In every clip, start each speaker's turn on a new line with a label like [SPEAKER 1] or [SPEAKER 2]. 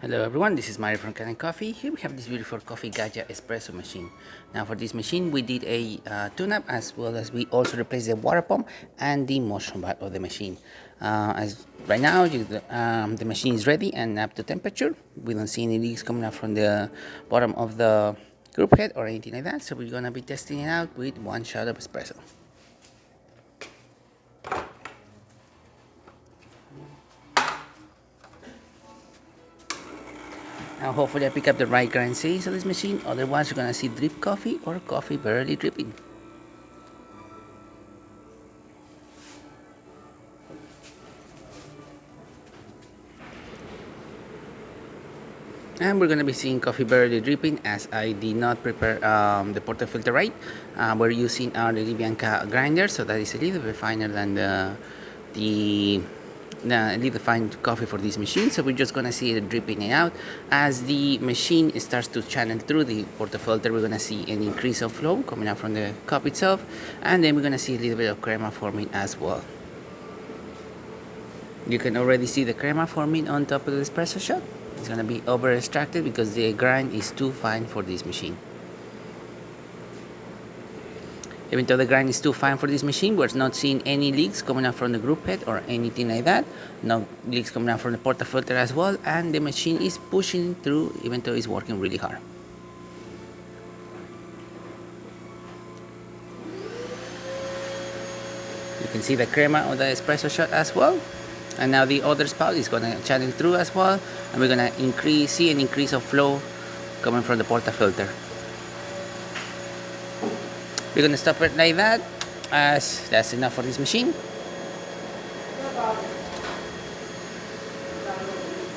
[SPEAKER 1] Hello everyone, this is Mario from Kanen Coffee. Here we have this beautiful coffee Gaggia espresso machine. Now for this machine we did a tune-up, as well as we also replaced the water pump and the motion bar of the machine. As right now the machine is ready and up to temperature. We don't see any leaks coming out from the bottom of the group head or anything like that, so we're gonna be testing it out with one shot of espresso. Now hopefully I pick up the right grind size of this machine, otherwise you're gonna see drip coffee or coffee barely dripping. And we're gonna be seeing coffee barely dripping, as I did not prepare the portafilter right. We're using our Bianca grinder, so that is a little bit finer than the little fine coffee for this machine. So we're just gonna see it dripping it out. As the machine starts to channel through the portafilter, we're gonna see an increase of flow coming out from the cup itself, and then we're gonna see a little bit of crema forming as well. You can already see the crema forming on top of the espresso shot. It's gonna be over extracted because the grind is too fine for this machine. Even though the grind is too fine for this machine, we're not seeing any leaks coming out from the group head or anything like that. No leaks coming out from the portafilter as well, and the machine is pushing through even though it's working really hard. You can see the crema of the espresso shot as well. And now the other spout is gonna channel through as well, and we're gonna see an increase of flow coming from the portafilter. We're gonna stop it like that, as that's enough for this machine.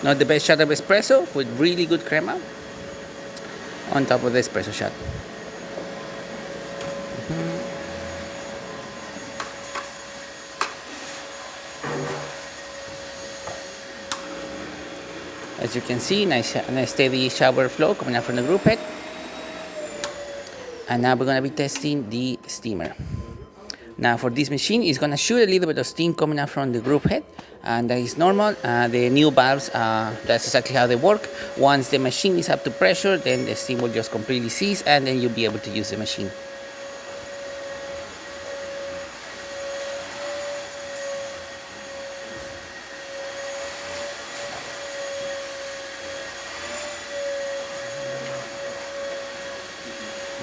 [SPEAKER 1] Now the best shot of espresso with really good crema on top of the espresso shot. As you can see, nice steady shower flow coming out from the group head. And now we're going to be testing the steamer. Now for this machine, it's going to shoot a little bit of steam coming out from the group head, and that is normal. The new valves, that's exactly how they work. Once the machine is up to pressure, then the steam will just completely cease, and then you'll be able to use the machine.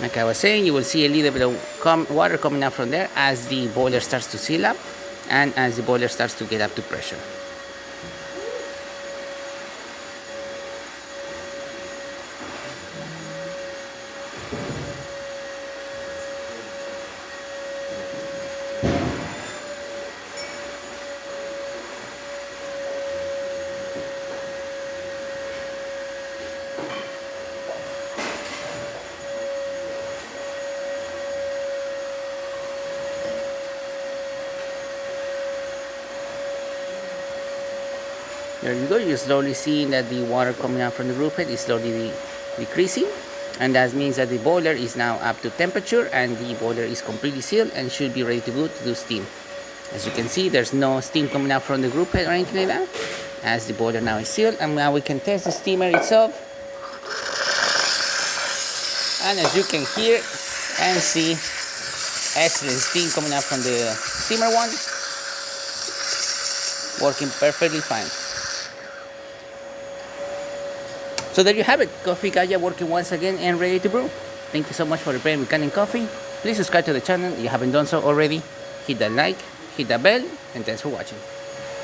[SPEAKER 1] Like I was saying, you will see a little bit of water coming out from there as the boiler starts to seal up and as the boiler starts to get up to pressure. There you go, you're slowly seeing that the water coming out from the group head is slowly decreasing, and that means that the boiler is now up to temperature and the boiler is completely sealed and should be ready to go to do steam. As you can see, there's no steam coming out from the group head or anything like that, as the boiler now is sealed. And now we can test the steamer itself, and as you can hear and see, excellent steam coming out from the steamer one, working perfectly fine. So there you have it, Coffee Gaggia working once again and ready to brew. Thank you so much for repairing with Kanen Coffee. Please subscribe to the channel if you haven't done so already. Hit that like, hit that bell, and thanks for watching.